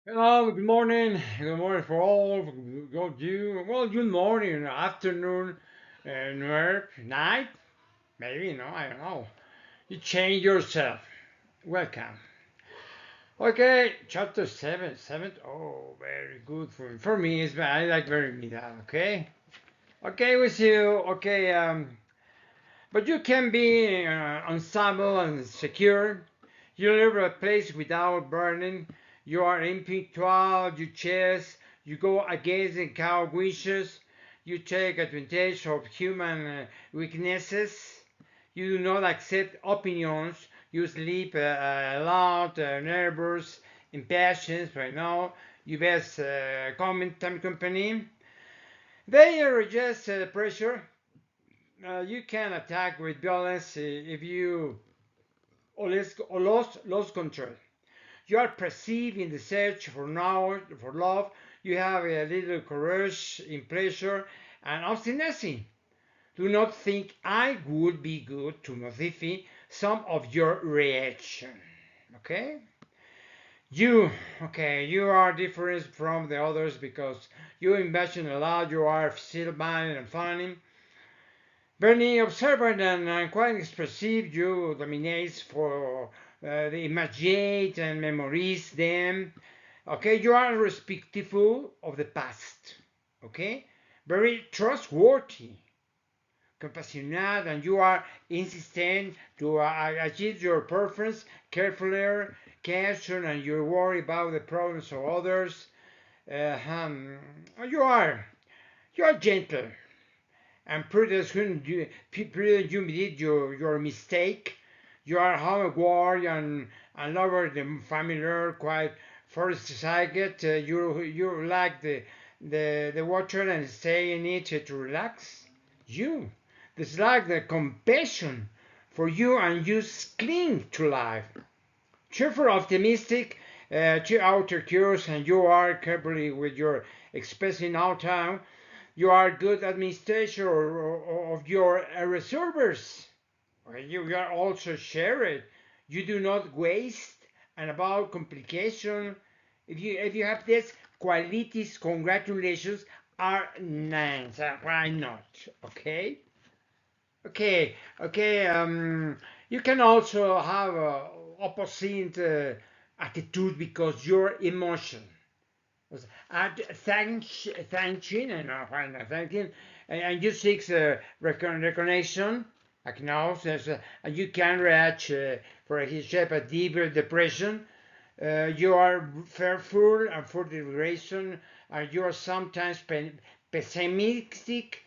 Hello, good morning. Good morning for all. Good you. Well, good morning, afternoon, night. Maybe I don't know. You change yourself. Welcome. Okay, chapter seven. Seven. Oh, very good for me. It's I like very me that. Okay. Okay with you. Okay. But you can be unstable and secure. You live a place without burning. You are impunctual. You chase. You go against the cow wishes. You take advantage of human weaknesses. You do not accept opinions. You sleep a lot, nervous, impatient. Right now, you best comment time company. They reject pressure. You can attack with violence if you or lost control. You are perceived in the search for knowledge, for love. You have a little courage in pleasure and obstinacy. Do not think I would be good to modify some of your reaction. Okay? You, okay, you are different from the others because you imagine a lot, you are simple-minded and funny. Very observant and quite expressive, you dominates for the imaginate and memorize them. Okay, you are respectful of the past. Okay, very trustworthy, compassionate, and you are insistent to achieve your preference carefully, caution, and you worry about the problems of others. Uh, um, you are you are gentle and prudence when you did your mistake. You are homeward and lover the familiar, quite first sight. You like the water and stay in it to relax. You dislike the compassion for you and you cling to life. Cheerful, optimistic, to outer cures, and you are carefully with your expressing out time. You are good administrator of your reserves. You are also shared. You do not waste. And about complication, if you have these qualities, congratulations are nice. Why not? Okay. Okay. You can also have opposite attitude because your emotion. Thanking and you seek recognition, acknowledge, and you can reach for a deeper depression. You are fearful and for the duration, and you are sometimes pessimistic.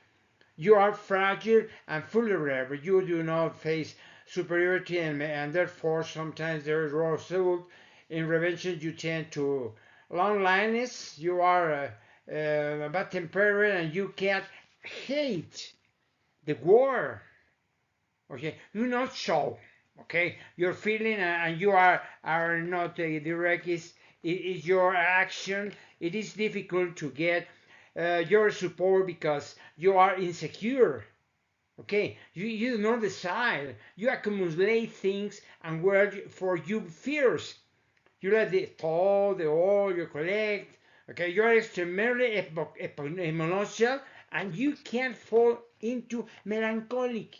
You are fragile and vulnerable. You do not face superiority, and therefore sometimes there is result in revenge. You tend to loneliness. You are bad tempered, and you can't hate the war. Okay, you not show. Okay, your feeling and you are not direct. Is your action. It is difficult to get your support because you are insecure. Okay, you do not decide. You accumulate things and work for you fears. You let the thought, the all you collect. Okay, you are extremely emotional and you can fall into melancholic.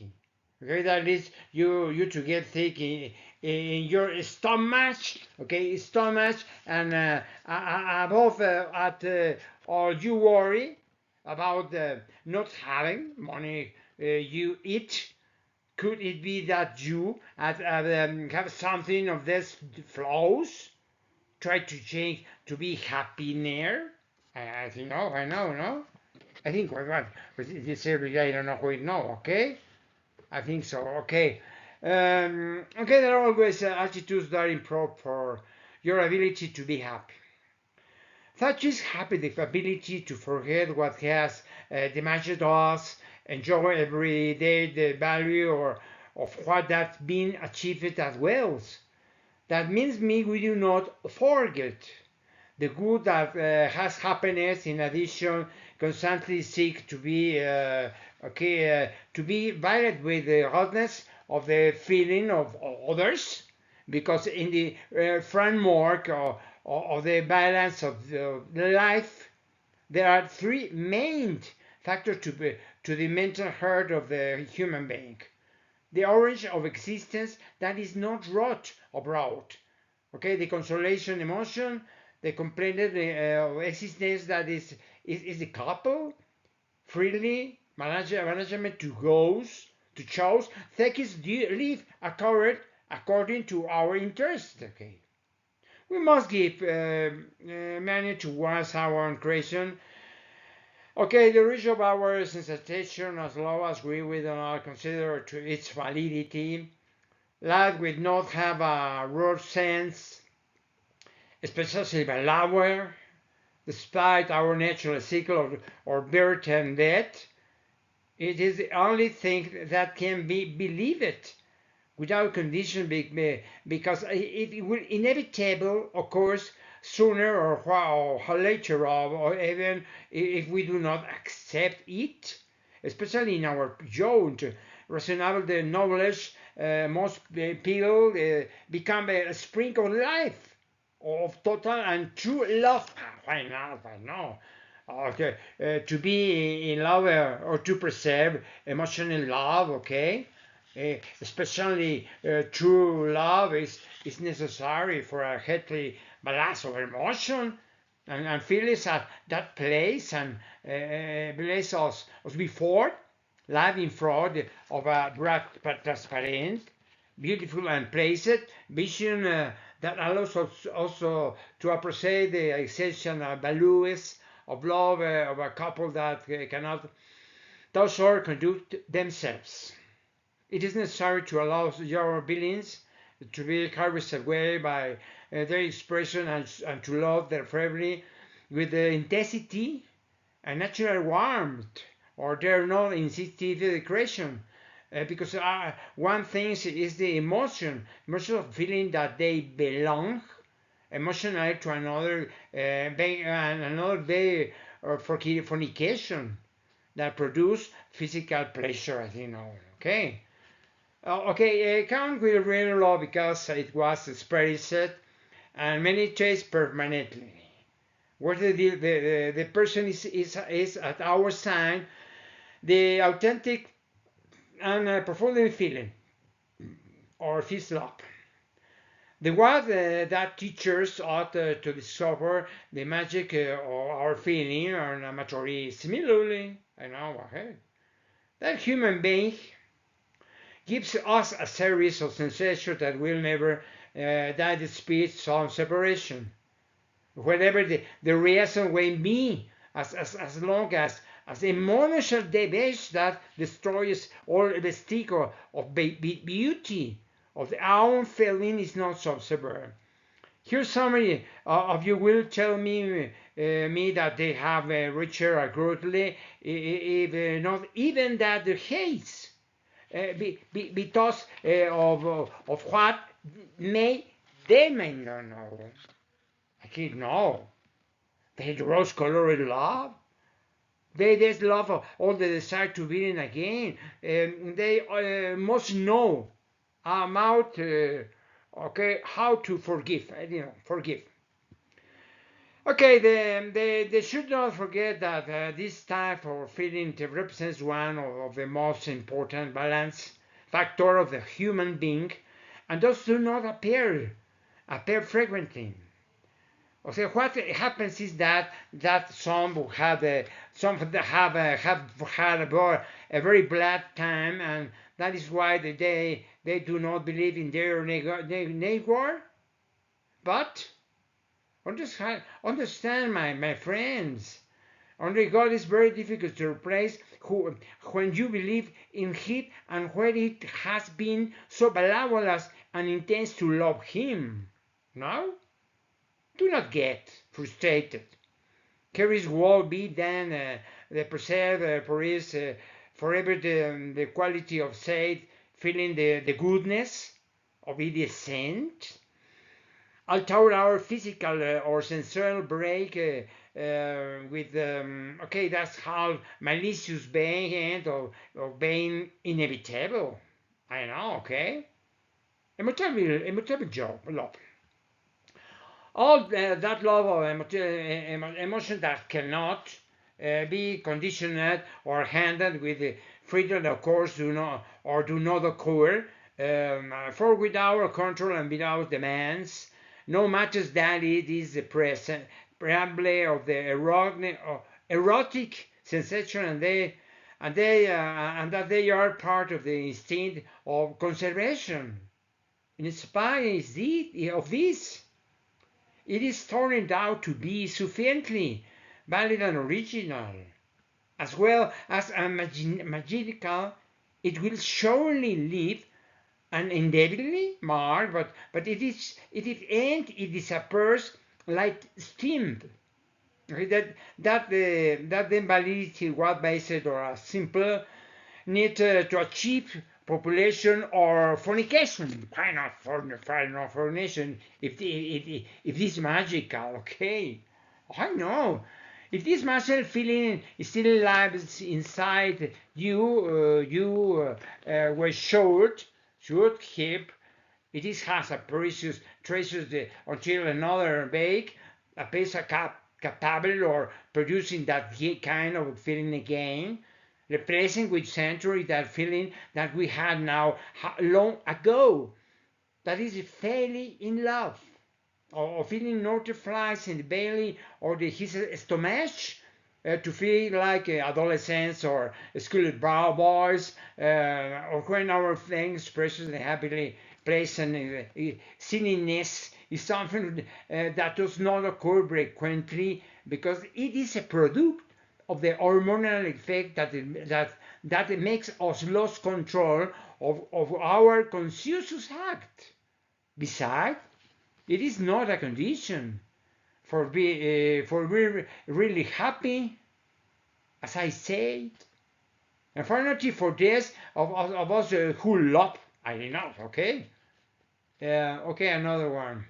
Okay, that is you to get thick in your stomach. Okay, stomach and above at or you worry about not having money you eat. Could it be that you have something of this flows? Try to change to be happy near? I think no, I know, no. I think what this every day I don't know who know. Okay, I think so. Okay, okay. There are always attitudes that improve for your ability to be happy. Such is happy the ability to forget what has damaged us, enjoy every day the value or of what has been achieved as well. That means we do not forget the good that has happened. In addition, constantly seek to be to be violent with the hotness of the feeling of others, because in the framework of the balance of the life, there are three main factors to the mental health of the human being. The origin of existence that is not wrought abroad. Okay, the consolation emotion, the complaint existence that is the couple, freely management to goes, to choose, things live according to our interest. Okay, we must give money towards our own creation. Okay, the reach of our sensation, as long as we do not consider to its validity, life will not have a root sense, especially by lower, despite our natural cycle of birth and death. It is the only thing that can be believed without condition because it will inevitable occurs sooner or later, or even if we do not accept it, especially in our youth. Reasonable knowledge, most people become a spring of life, of total and true love. Why not? Why not? Okay, to be in love or to preserve emotional love, okay? Especially true love is necessary for a healthy balance of emotion and feelings at that place and place us before life in front of a bright, transparent, beautiful and placed vision that allows us also to appreciate the essential values of love of a couple that cannot thus or conduct themselves. It is necessary to allow your feelings to be carried away by their expression and to love their family with the intensity and natural warmth or their non-instinctive creation. Because one thing is the emotion of feeling that they belong emotionally to another, and another day for fornication that produce physical pleasure, as you know. Okay. Okay, count will really low because it was expressed and many traits permanently. What the person is at our side, the authentic and profound feeling or his love. The word that teachers ought to discover the magic of our feeling or amateur similarly, I know, okay, that human being gives us a series of sensations that will never that speed some separation. Whatever the reason may be, as long as emotional damage that destroys all vestige of beauty of the own feeling is not so severe. Here, some of you will tell me that they have reached greatly, if not even that the hates because of what they may not know. I can't know. They rose-colored love. They just love all the desire to be in again. They must know about okay how to forgive. Forgive. Okay, they should not forget that this type of feeling represents one of the most important balance factor of the human being, and those do not appear frequently. Okay, what happens is that some have had a very bad time, and that is why they do not believe in their neighbor. But understand, my friends. Only God is very difficult to replace when you believe in it and when it has been so valuable and intense to love Him. No? Do not get frustrated. Carries will be then the preserve forever the quality of faith, feeling the goodness of the saint. Although our physical or sensual break with okay, that's how malicious being or being inevitable. I know, okay. Immutable job, love. all that love of emotion that cannot be conditioned or handled with the freedom, of course, do not occur, for without control and without demands, no matter that it is the present preamble of the erotic sensation, and that they are part of the instinct of conservation. In spite of this, it is turned out to be sufficiently valid and original, as well as magical. It will surely leave and inevitably mark, but it disappears like steam. Okay, that the validity was based on a simple need to achieve population or fornication. Why not fornication if this is magical? Okay, I know. If this muscle feeling is still lives inside you, were should keep. It is has a precious traces until another bake a piece of capable or producing that kind of feeling again, replacing with century that feeling that we had now long ago. That is failing in love, or feeling butterflies in the belly or his stomach, to feel like adolescents or school boys, or when our things preciously happily placed and silliness is something that does not occur frequently because it is a product of the hormonal effect that makes us lose control of our conscious act. Besides, it is not a condition for being really happy, as I said. Unfortunately for this of us who love, I don't know, okay? Okay, another one.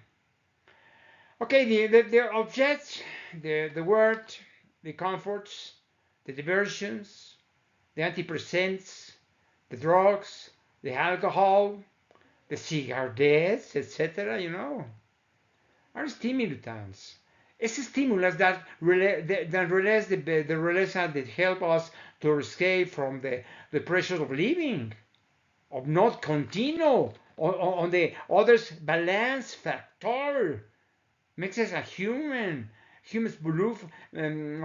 Okay, the objects, the word, the comforts, the diversions, the antidepressants, the drugs, the alcohol, the cigarettes, etc., are stimulants. It's a stimulus that release the release that help us to escape from the pressures of living, of not continue on the other's balance factor. Makes us a human. Humans believe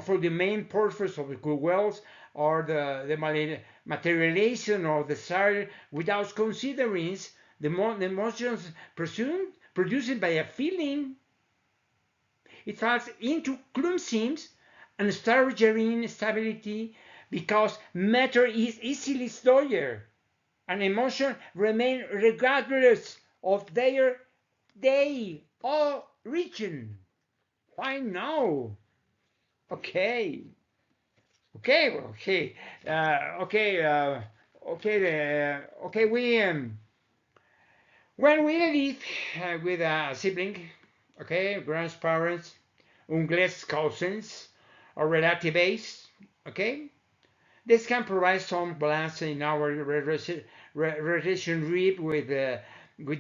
for the main purpose of the good wealth or the materialization of desire without considering the emotions produced by a feeling. It falls into clumsiness and stargering stability because matter is easily stored and emotion remain regardless of their day origin. Why now? Okay, okay, okay, okay. When we live with a sibling, okay, grandparents, uncles, cousins, or relatives, okay, this can provide some balance in our relationship with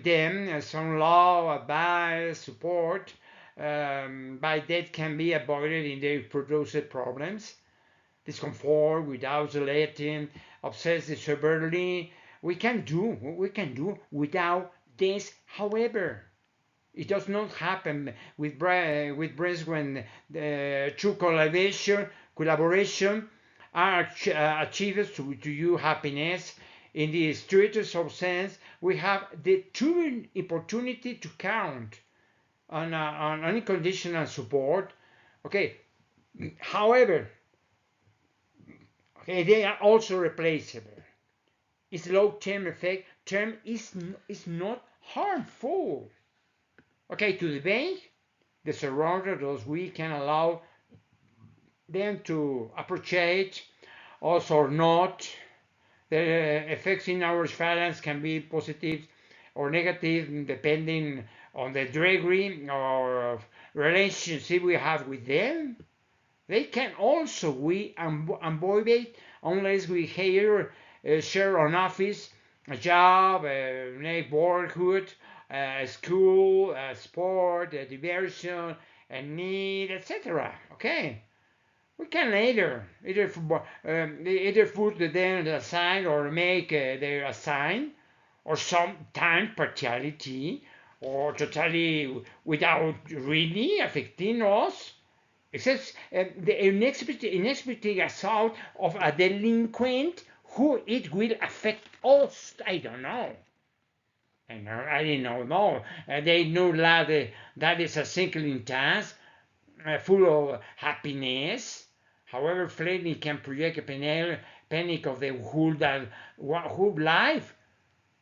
them, some love, advice, support. But that can be avoided in the produced problems. Discomfort without letting obsessive severely. We can do without this, however. It does not happen with breast when the true collaboration are achieved to you happiness. In the strictest of sense, we have the true opportunity to count on unconditional support. Okay, however, okay, they are also replaceable. Its long-term effect term is not harmful. Okay, to the bank, the surrender those we can allow them to appreciate us or not. The effects in our balance can be positive or negative depending on the degree or relationship we have with them. They can also be avoided unless we share an office, a job, a neighborhood, school, sport, diversion, and need, etc. Okay, we can either put them aside or make their assign, or some time partiality, or totally without really affecting us. It says the inexplicit assault of a delinquent who it will affect us. I don't know. I didn't know. No, they know that is a single task full of happiness. However, fleeting can project a panic of the whole life.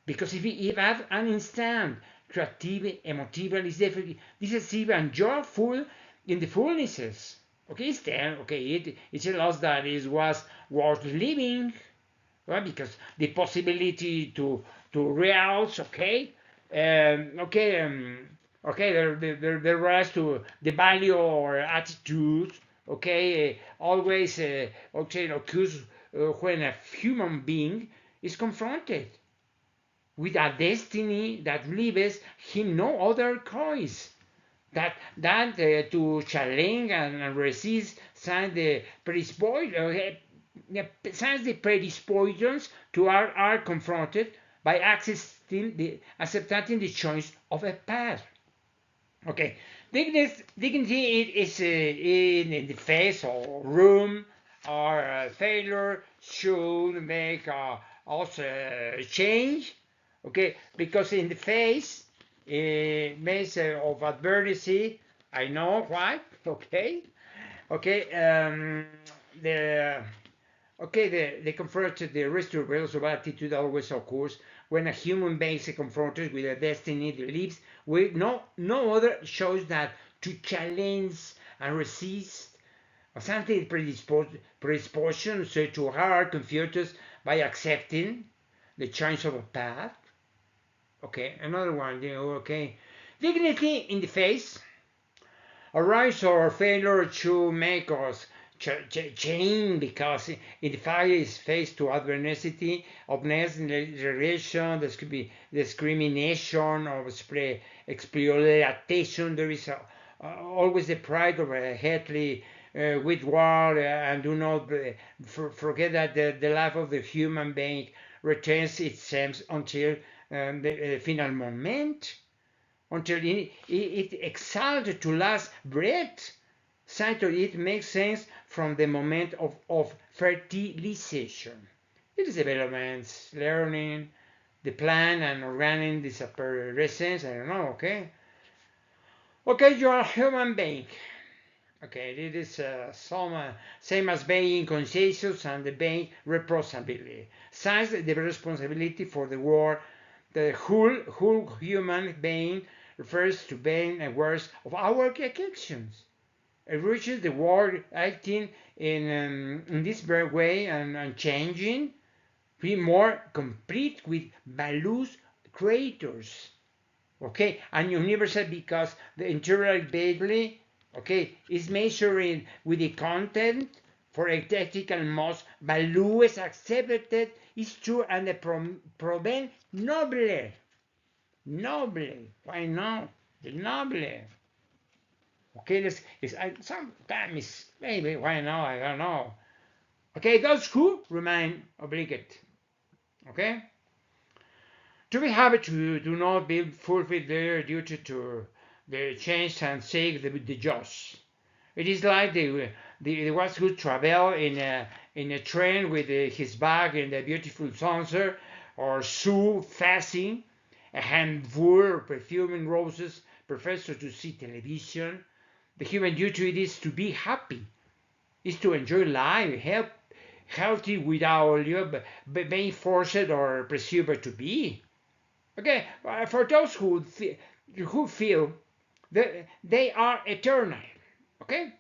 Because if you have an instant, creative, emotive, is definitely decisive and joyful in the fullnesses. Okay, still, okay, it's a loss that is was worth living, right? Because the possibility to realize, okay, okay, okay, the rise to the value or attitude, okay, always, okay, occurs when a human being is confronted with a destiny that leaves him no other choice that to challenge and resist since the predispositions to are confronted by accepting the choice of a path. Okay, dignity is in the face or room or failure should make also change. Okay, because in the face makes of adversity, I know why. Okay, okay, the okay, the confronted the restoration of attitude always occurs when a human being is confronted with a destiny that lives with no other choice than to challenge and resist or something predisposition so to hard confused by accepting the change of a path. Okay, another one, okay. Dignity in the face, a rise or failure to make us change because in the fire is faced to adversity, relation, there could be discrimination or exploitation. There is always the pride of a healthy withdrawal and do not forget that the life of the human being retains its sense until the final moment until it exalted to last breath. Sight it makes sense from the moment of fertilization. It is developments, learning, the plan and running disappearance, I don't know, okay? Okay, you are a human being. Okay, it is same as being conscious and being responsibility. Since the responsibility for the world, the whole human being refers to being aware of our actions. It reaches the world acting in this very way and changing, be more complete with values creators. Okay, and universal because the interior badly, okay, is measuring with the content for a technical most values accepted is true and the proven noble. Noble, why not? The noble. Okay, this is sometimes maybe why not? I don't know. Okay, those who remain obligate. Okay, to be happy to do not be fulfill their duty to the change and seek the just. It is like the ones who travel in a train with his bag and a beautiful sunset or shoe fastening, a handful of perfuming roses, professor to see television. The human duty is to be happy, is to enjoy life, healthy without being forced or presumed to be. Okay, for those who feel that they are eternal. Okay,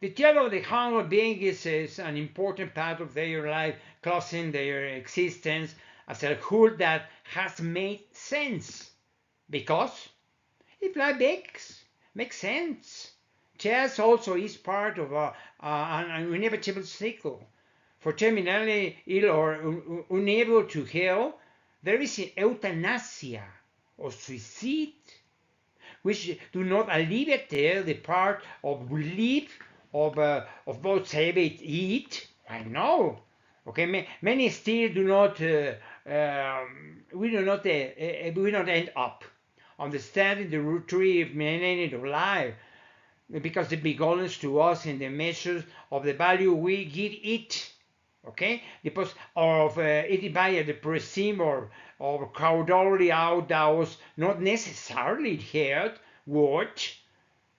the theater of the human being is an important part of their life, causing their existence as a whole that has made sense. Because if life makes sense, chess also is part of an inevitable cycle. For terminally ill or unable to heal, there is euthanasia, or suicide, which do not alleviate the part of relief of both save it, eat. I know. Okay, many still do not. We do not end up understanding the root tree of meaning of life, because it belongs to us in the measure of the value we give it. Okay, because of it by the perceived or cowardly outdoors, not necessarily heard what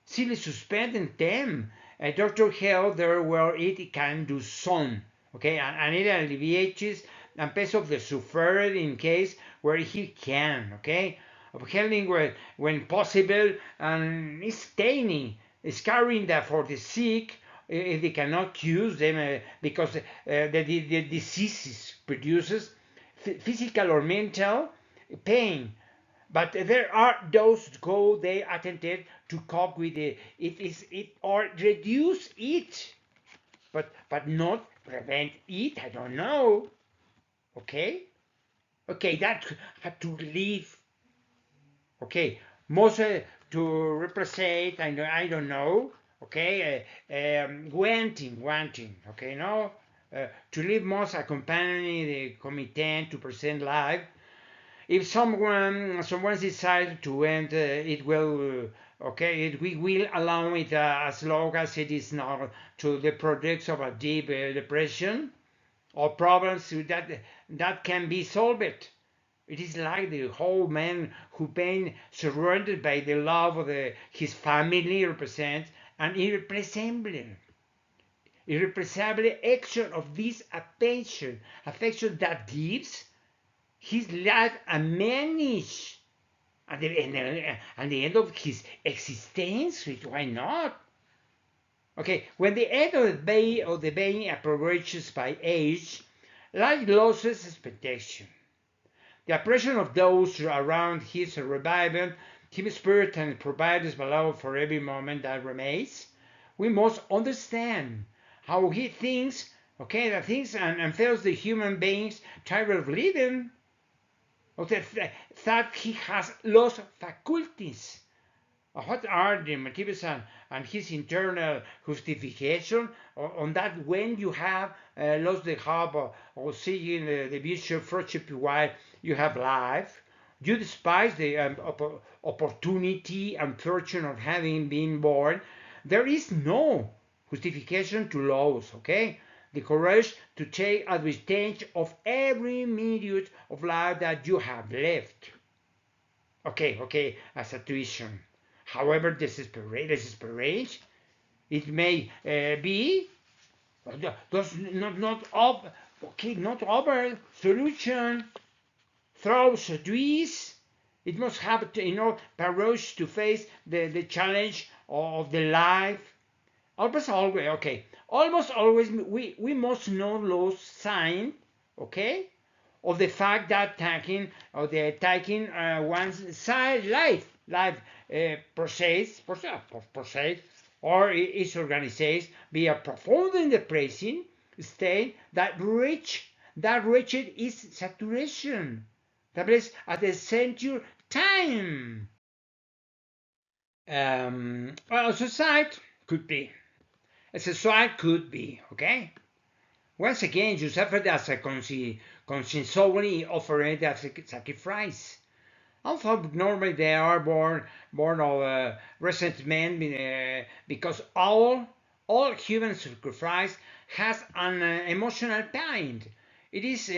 simply suspending them. A doctor held there where it can do some. Okay, and it alleviates and pays of the sufferer in case where he can. Okay, of helping when possible, and staining, scarring that for the sick if they cannot use them because the diseases produces physical or mental pain. But there are those go they attempted to cope with it or reduce it, but not prevent it. I don't know. Okay, okay, that had to leave. Okay, most to represent. I don't know. Okay, wanting. Okay, no. To leave most accompany the commitment to present life. If someone decides to end, it will we will allow it as long as it is not to the products of a deep depression or problems that can be solved. It is like the whole man who been surrounded by the love of his family represents an irrepressible action of this affection that gives his life a meaning at the end of his existence. Why not? Okay, when the end of the being approaches by age, life loses expectation. The oppression of those around his revival, his spirit and provides beloved for every moment that remains. We must understand how he thinks, that thinks and feels the human beings tired of living. That he has lost faculties. What are the motives and his internal justification on that when you have lost the hope of seeing the future friendship while you have life, you despise the opportunity and fortune of having been born. There is no justification to loss, okay? The courage to take advantage of every minute of life that you have left. Okay, as a tuition. However, desperate it may be, does not over solution throws this. It must have courage to face the challenge of the life. Almost always we must not lose sign, okay, of the fact that taking one's side life process or is organized be a profound depressing state that reached is saturation. That is at the central time. Well, suicide could be. A suicide could be, okay? Once again, you suffered as a consciously offered as a sacrifice. Although normally they are born of resentment because all human sacrifice has an emotional pain. It is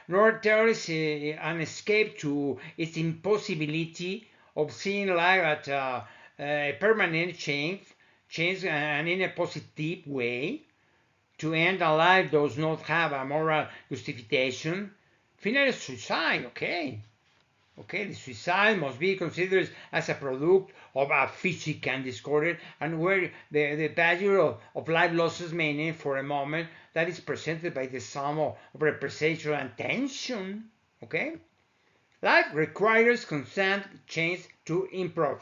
nor there is an escape to its impossibility of seeing life at a permanent change and in a positive way. To end a life does not have a moral justification. Finally, suicide, okay. The suicide must be considered as a product of a physical disorder and where the value of life loses meaning for a moment that is presented by the sum of representation and tension. Okay? Life requires constant change to improve.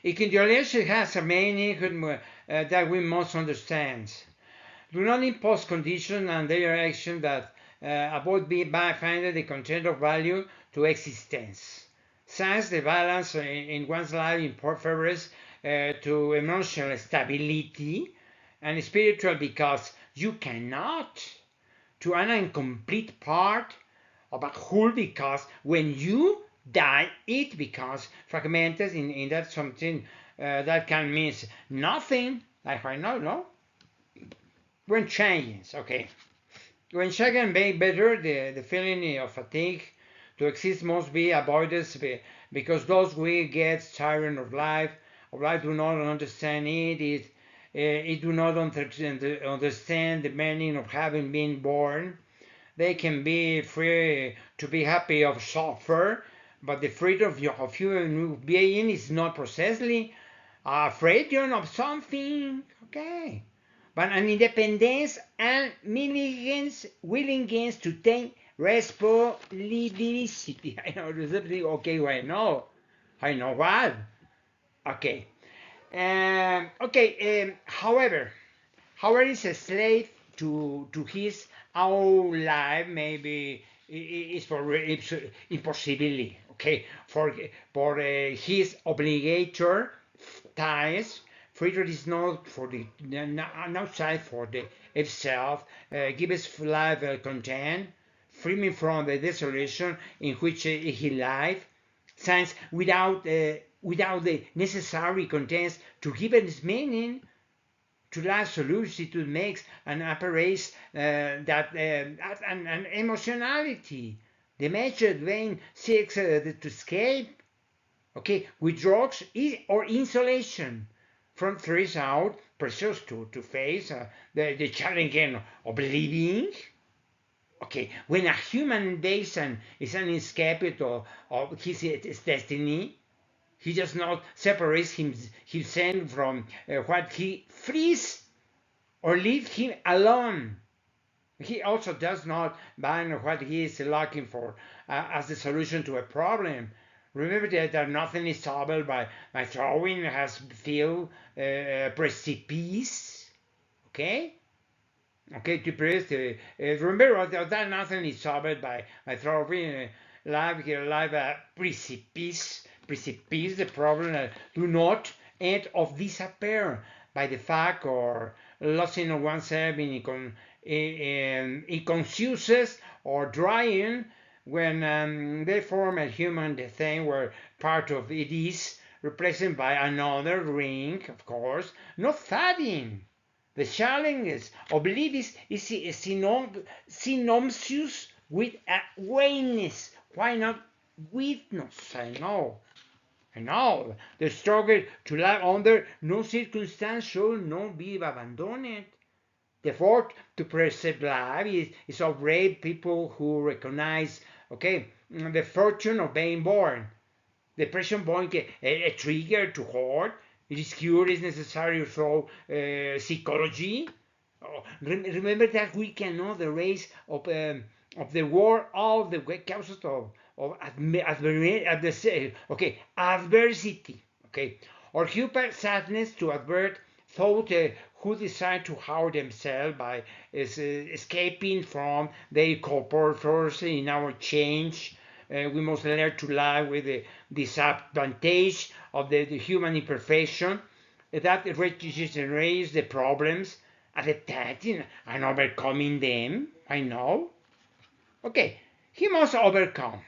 Individuality has a meaning that we must understand. Do not impose conditions and their action that avoid finding the content of value to existence. Since the balance in one's life in favors to emotional stability and spiritual, because you cannot to an incomplete part of a whole, because when you die it becomes fragmented in that something that can mean nothing, like I know, no? When changes, okay. When checking being better, the feeling of fatigue to exist must be avoided because those we get tired of life do not understand it do not understand the meaning of having been born. They can be free to be happy of suffer, but the freedom of human being is not precisely freedom of something. Okay. But an independence and willingness to take responsibility. I know responsibility. Okay, well, no, I know what. Okay. However, is a slave to his own life. Maybe is for impossibility. Okay, for his obligator ties. Freedom is not for the outside for the itself. Gives life content, freeing from the desolation in which he lives. Since without the necessary contents to give it its meaning, to life solicitude makes an apparatus that an emotionality. The major vein seeks to escape, okay, withdraws or insulation from threats out, pressures to face the challenge of living. Okay, when a human being is an escape of his destiny, he does not separate himself from what he frees or leave him alone. He also does not find what he is looking for as the solution to a problem. Remember that nothing is solved by throwing has filled precipice. Okay? Okay, to press remember that nothing is solved by throwing live precipice. The problem do not end of disappear by the fact or losing oneself in confuses or drying when they form a human thing where part of it is replaced by another ring, of course, not fading. The challenge of belief is synonymous with awareness. Why not witness? I know. The struggle to live under no circumstance should not be abandoned. The effort to preserve life is of brave people who recognize, okay, the fortune of being born. The pressure point, a trigger to hurt. Rescue is necessary through psychology. Remember that we cannot erase of the world all the causes of adversity. Okay, or human sadness to avert thought who decide to harm themselves by escaping from their corporal force in our change. We must learn to live with the disadvantage of the human imperfection that regenerates the problems, adapting and overcoming them. I know. Okay, he must overcome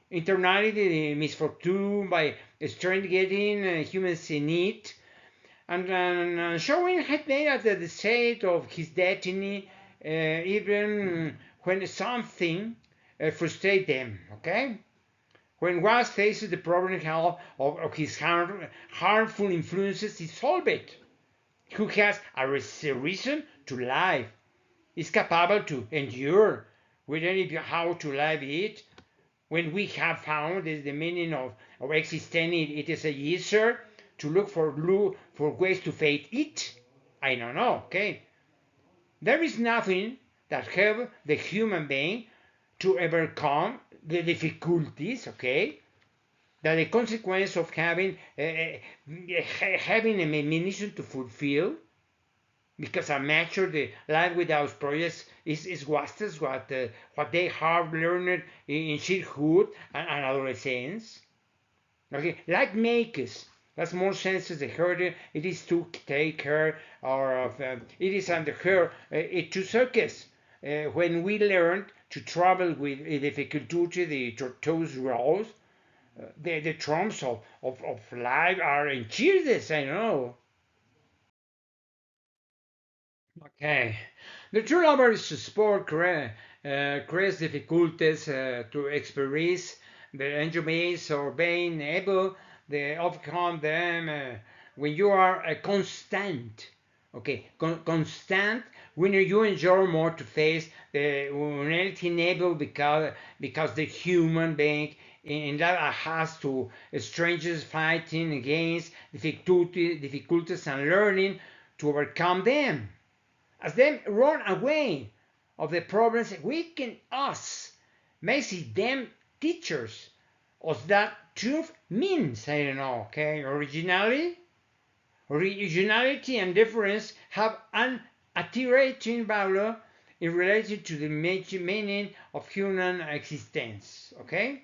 internally the misfortune by strengthening human's need and showing that the state of his destiny, even when something frustrates them. Okay, when one faces the problem of his harmful influences, is solved. Who has a reason to live, is capable to endure, we don't know how to live it. When we have found the meaning of existing, it is easier to look for ways to face it. I don't know, okay? There is nothing that helps the human being to overcome the difficulties, okay? That the consequence of having a mission to fulfill, because a mature the life without projects is wasted what they have learned in childhood and adolescence. Okay, like makers. That's more sense the herder. It is to take care or of. It is under her. It to circus. When we learned to travel with difficulty, the tortoise rolls, the trumps of life are in cheers. I know. Okay. The true lover is to support creates difficulties to experience the enjoyments or being able to overcome them when you are a constant. Okay, constant when you enjoy more to face the reality enable because the human being in that has to strangers fighting against difficulties and learning to overcome them as them run away of the problems weaken us, makes them teachers of that truth means, I don't know, okay? Originality and difference have an attenuating value in relation to the meaning of human existence, okay?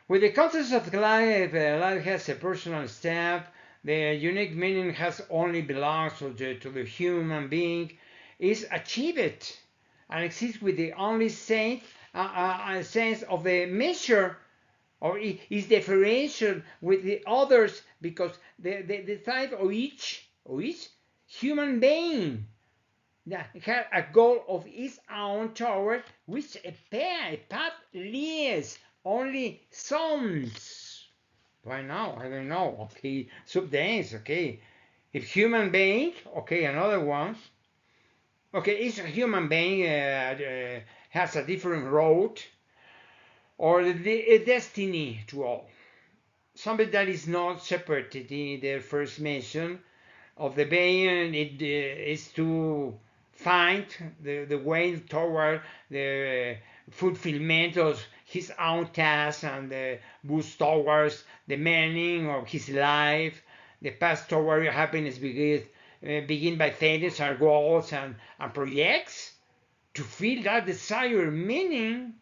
With the concept of life, life has a personal stamp. The unique meaning has only belongs to the human being, is achieved and exists with the only sense of the measure or is differentiation with the others because the type of each human being that had a goal of its own toward which a path leads only sons. Why now? I don't know. Okay, subdance. Okay, if human being. Okay, another one. Okay, each human being has a different road or a destiny to all. Something that is not separated in the first mention of the being it is to find the way toward the fulfillment of his own task and the boost towards the meaning of his life. The path toward happiness begin by finding our goals and projects to feel that desired meaning.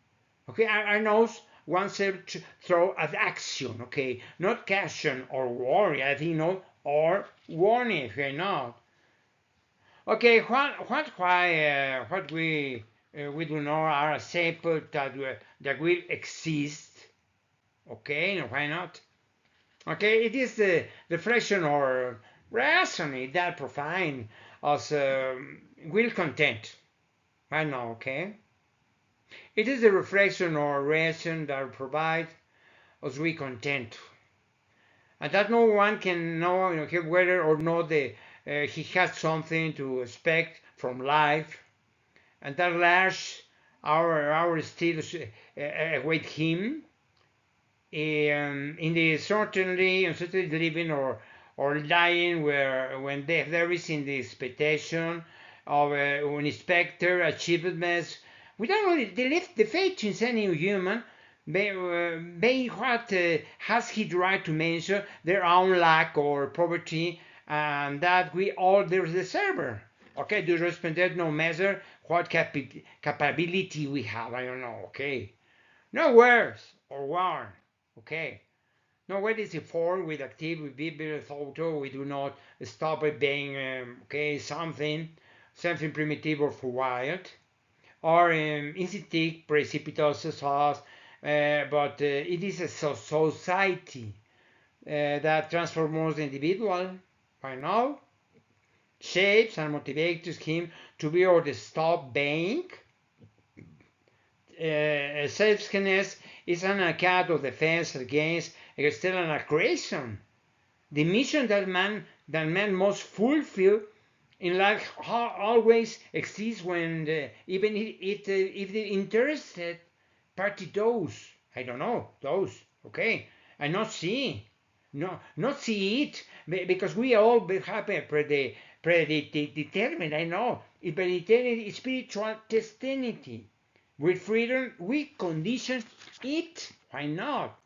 Okay, I know oneself through an action. Okay, not caution or worry. I think no or warning. If you're not. Okay, what we do know are a sample that will exist. Okay, and why not? Okay, it is the reflection or reasoning that profound as will content. I know. Okay, it is the reflection or reason that provide us we content, and that no one can know, whether or not he has something to expect from life and that large our still await him in the uncertainty living or dying where when there is in the expectation of an inspector achievements without only the faith in any human by what has he the right to mention their own lack or poverty and that we all there's the server. Okay, do respect no matter what capability we have. I don't know. Okay, no worse or warn. Okay, no what is form with active with people photo. We do not stop it being okay something primitive or for wild or instinct precipitous sauce. But it is a society that transforms the individual. By now, shapes and motivates him to be or to stop being. Selfishness is an account of defense against external aggression. The mission that man must fulfill in life always exists when even if the interested party does. I don't know those. Okay, I not see. No, not see it because we all have predetermined. I know it predetermined spiritual destiny. With freedom, we condition it. Why not?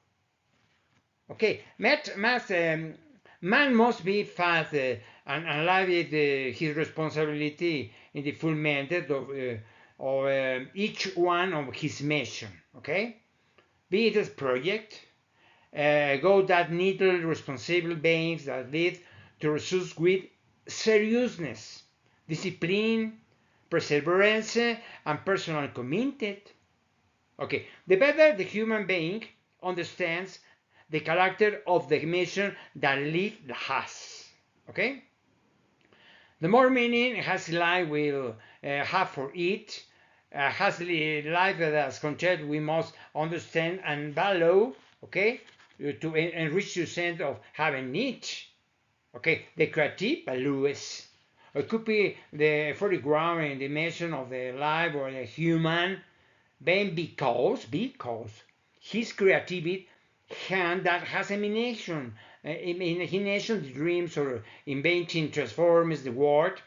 Okay, man must be fast and alive with his responsibility in the fulfillment of each one of his mission. Okay, be it a project, go that needle responsible beings that lead to results with seriousness, discipline, perseverance, and personal commitment. Okay, the better the human being understands the character of the mission that life has. Okay, the more meaning has life will have for it, has the life that's content we must understand and value. Okay, to enrich the sense of having it. Okay, the creative values. It could be the foreground dimension of the life or the human being because his creativity hand that has imagination, imagination dreams or inventing transforms the world,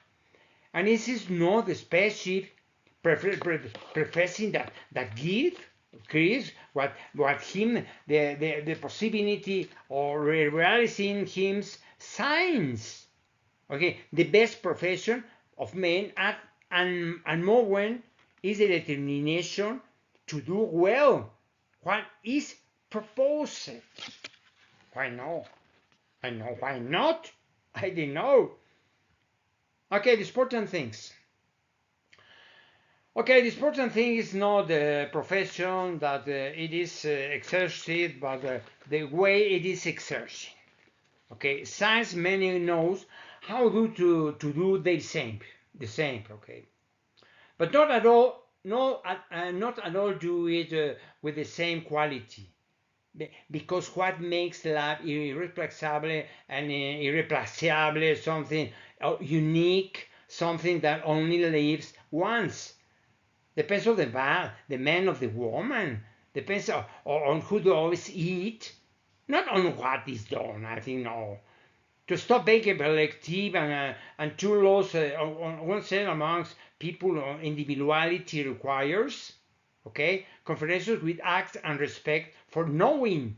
and this is not the spaceship professing that gift Chris, what him the possibility of realizing him's science. Okay, the best profession of men and more when is the determination to do well what is proposed. Why no? I know why not. I didn't know. Okay, the important things. Okay, the important thing is not the profession that it is exercised, but the way it is exercised. Okay, science many knows how to do the same. Okay, but not at all, not at all do it with the same quality. Because what makes love irreplaceable and irreplaceable, something unique, something that only lives once. Depends on the man of the woman. Depends on who does it, not on what is done. I think no. To stop being collective and too lost on oneself amongst people, individuality requires, okay, conferences with acts and respect for knowing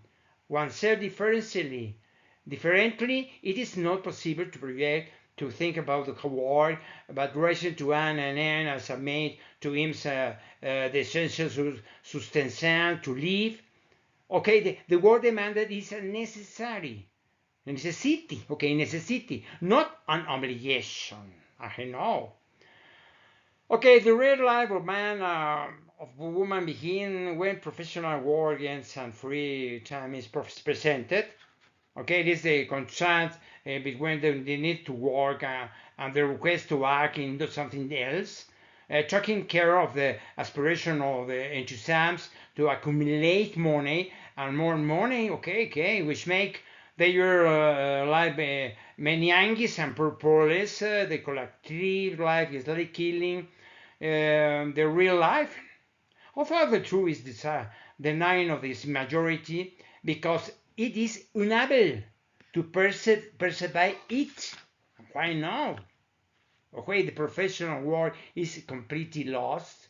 oneself differently. It is not possible to project to think about the world, but raising to an and an as a mate to him the essential substance to live. Okay, the word demanded is a necessity, okay, necessity, not an obligation. I know. Okay, the real life of man, of woman begin when professional work ends and free time is presented. Okay, this is the contrast between the need to work and the request to act into something else. Taking care of the aspiration of the enthusiasms to accumulate money and more money, okay, which make their life meningitis and purposeless. The collective life is like killing the real life. Although the truth is this, denying of this majority because it is unable to perceive it. Why not? Okay, the professional world is completely lost.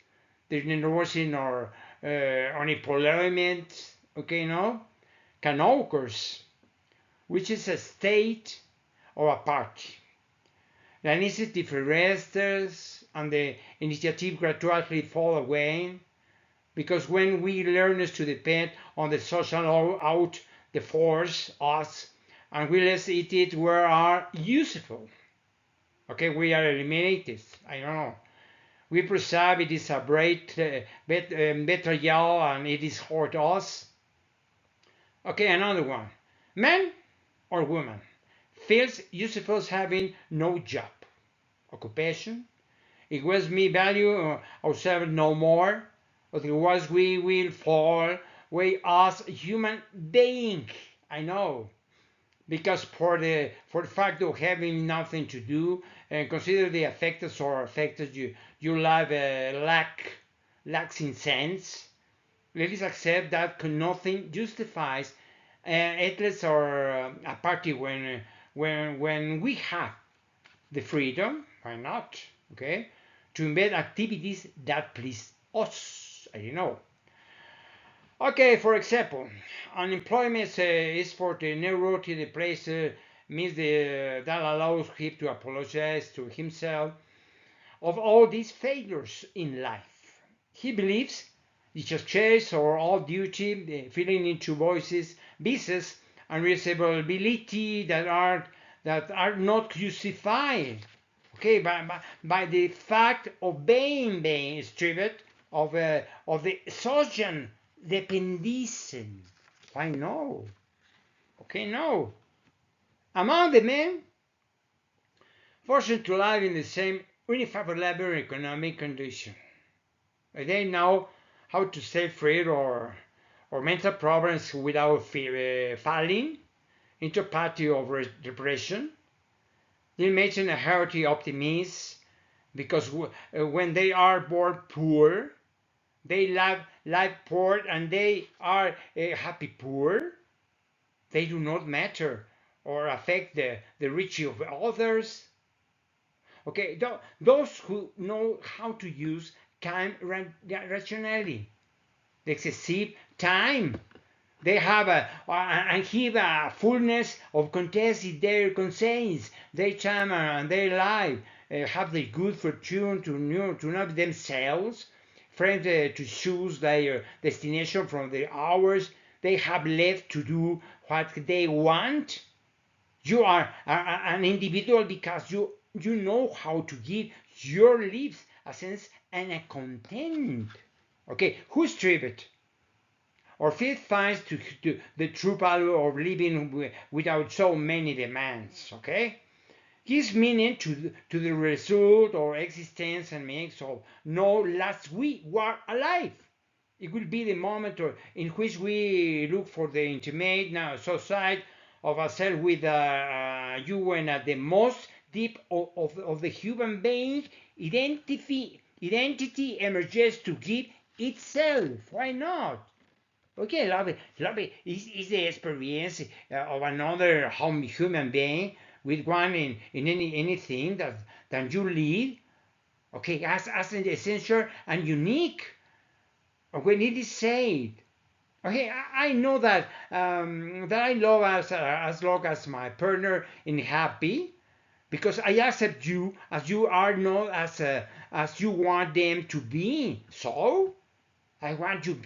There's no worsening or unemployment, okay, no? Can occur, which is a state or a party. The initiative rests and the initiative gradually fall away because when we learn to depend on the social out, the force us, and we let it where are useful. Okay, we are eliminated. I don't know. We perceive it is a better yell and it is hurt us. Okay, another one. Man or woman feels useful having no job, occupation. It was me value ourselves no more. Otherwise we will fall we as human being. I know. Because for the fact of having nothing to do and consider the affected or affected you life lacks in sense. Let us accept that nothing justifies athletes or a party when we have the freedom, why not? Okay, to embed activities that please us. I don't know. Okay, for example, unemployment is for the neurotic the place means that allows him to apologize to himself of all these failures in life. He believes the chase or all duty, the feeling into voices vices and responsibility that are not justified. Okay, by the fact of being stripped of the social dependency. Why no? Okay, no. Among the men forced to live in the same unfavorable economic condition, they know how to stay free or mental problems without falling into party of depression. They maintain a healthy optimism because when they are born poor, they live poor and they are happy poor. They do not matter or affect the riches of others. Okay, those who know how to use time rationally, the excessive time. They have a fullness of context in their conscience, their time and their life, have the good fortune to know themselves, friends to choose their destination from the hours they have left to do what they want. You are an individual because you know how to give your life a sense and a content. Okay, who strive it? Or fit finds to the true value of living without so many demands. Okay, gives meaning to the result or existence and makes of no last we were alive. It will be the moment in which we look for the intimate now side of ourselves with you and at the most deep of the human being identity emerges to give itself. Why not? Okay, love it is the experience of another human being with one in anything that you lead. Okay, as an essential and unique when it is said. Okay, I know that I love as long as my partner in happy because I accept you as you are, not as you want them to be. So I want you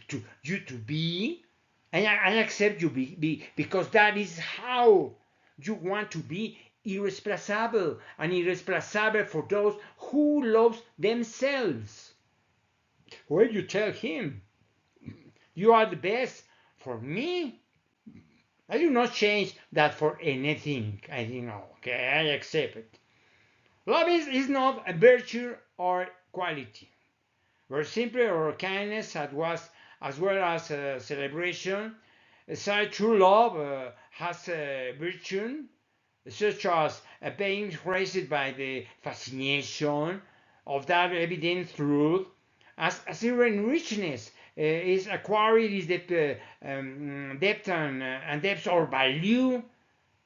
to be, and I accept you because that is how you want to be irreplaceable and irreplaceable for those who love themselves. When you tell him you are the best for me, I do not change that for anything. I think no, okay, I accept it. Love is not a virtue or quality. Where simply or kindness as well as a celebration. Such true love has a virtue, such as being raised by the fascination of that evident truth, as even richness is acquired is depth and depth or value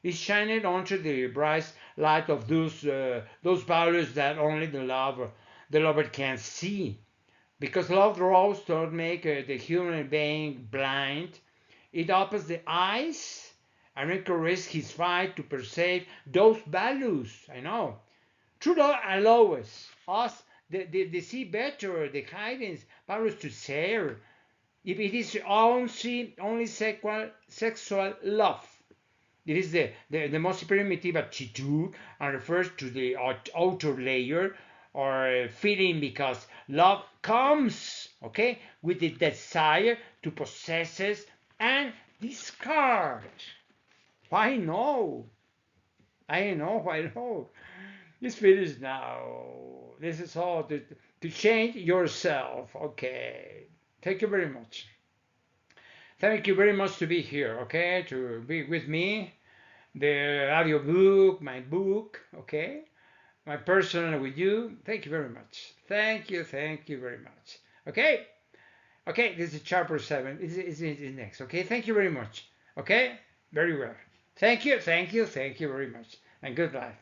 is shined onto the bright light of those values that only the lover can see. Because love draws don't make the human being blind. It opens the eyes and encourages his fight to perceive those values. I know. True love allows us the see better, the hidden values to share. If it is only sexual love, it is the most primitive attitude and refers to the outer layer or feeling because love comes, okay, with the desire to possess and discard. Why no? I know, why no? It's finished now. This is all to change yourself, okay. Thank you very much. Thank you very much to be here, okay, to be with me the audio book, my book, okay, my personal with you. Thank you very much. Thank you very much. Okay, okay, this is chapter 7. Is next. Okay, thank you very much. Okay, very well. Thank you very much, and good life.